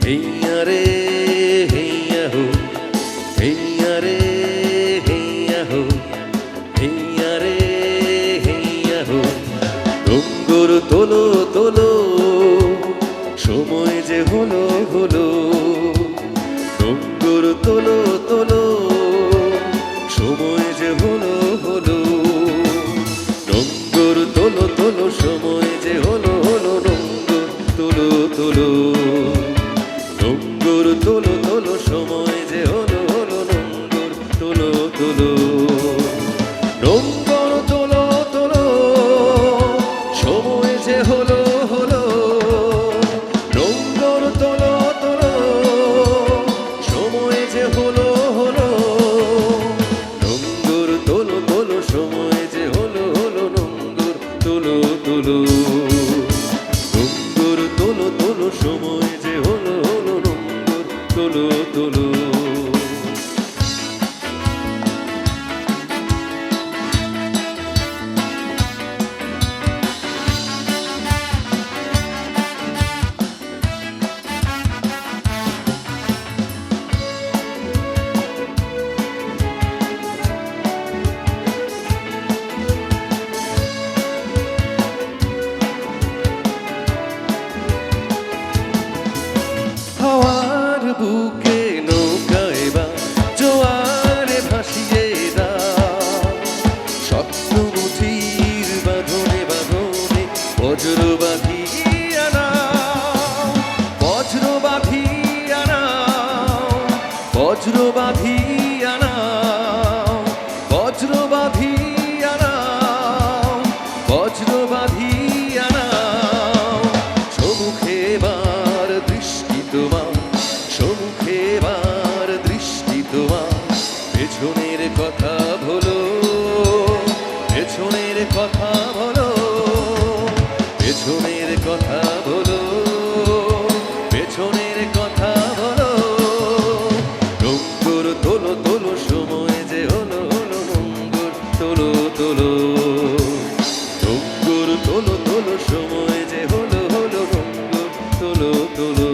হেইয়া রে হেইয়া হো, হেইয়া রে হেইয়া হো, হেইয়া রে হেইয়া হো। ডঙ্গুর তোলো তোলো, সময় যে হলো হলো। ডঙ্গুর তোলো তোলো, সময় যে হলো হলো। ডঙ্গুর তোলো তোলো, সময় যে হলো হলো। ডঙ্গুর তোলো তোলো, ডঙ্গুর তোলো তোলো, সময় যে হলো হলো। ডঙ্গুর তোলো তোলো, ডঙ্গুর তোলো তোলো, সময় যে হলো হলো। ডঙ্গুর তোলো তোলো, সময় যে হলো হলো। ডঙ্গুর তোলো তোলো, সময় যে হলো হলো। ডঙ্গুর তোলো তোলো, ডঙ্গুর তোলো তোলো, সময় যে হলো হলো। ডঙ্গুর তোলো তোলো। হাওয়ার বুকে নৌকায় বা জোয়ারে ভাসিয়ে দাও। স্বপ্নমুঠির বাঁধনে বাঁধনে বজ্র বাঁধিয়া নাও, বজ্র বাঁধিয়া নাও, বজ্র বাঁধিয়া নাও, বজ্র বাঁধিয়া নাও, বজ্র বাঁধিয়া নাও। সমুখে বার দৃষ্টি তোমার, সমুখে বার দৃষ্টি তোমার। পেছনের কথা বলো, পেছনের কথা বলো, পেছনের কথা বলো, পেছনের কথা বলো। ডঙ্গুর তোলো তোলো, সময় যে হলো হলো। ডঙ্গুর তোলো তোলো, ডঙ্গুর তোলো তোলো, সময় যে হলো হলো। ডঙ্গুর তোলো তোলো।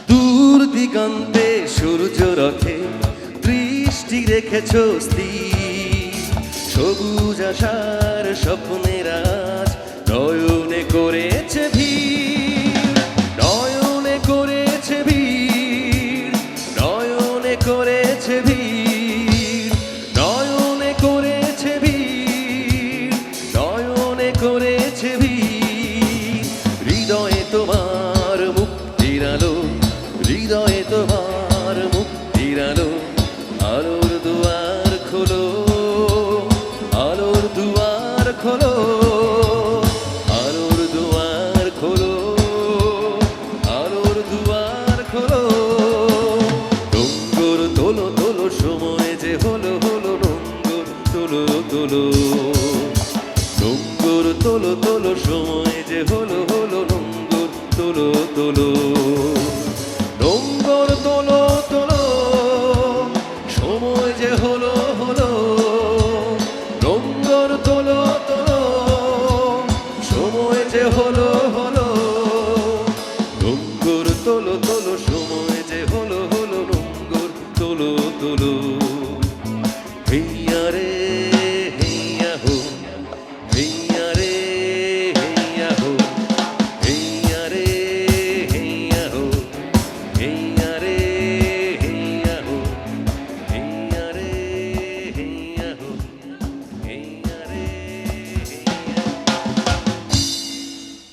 দূর দিগন্তে সূর্য রথে দৃষ্টি রেখেছ স্থির। সবুজ আশার স্বপ্নের আজ নয়নে করেছে ভিড়, নয়নে করেছে ভিড়, নয়নে করেছে ভিড়, নয়নে করেছে ভিড়, নয়নে করেছে ভিড়। হৃদয়ে তোমার মুক্তির আলো, হৃদয়ে তোমার মুক্তির আলো। আলোর দুয়ার খোলো, আলোর দুয়ার খোলো, আলোর দুয়ার খোলো, আলোর দুয়ার খোলো। ডঙ্গুর তোলো তোলো, সময় যে হলো হলো। ডঙ্গুর তোলো তোলো, ডঙ্গুর তোলো তোলো, সময় যে হলো হলো। ডঙ্গুর তোলো তোলো।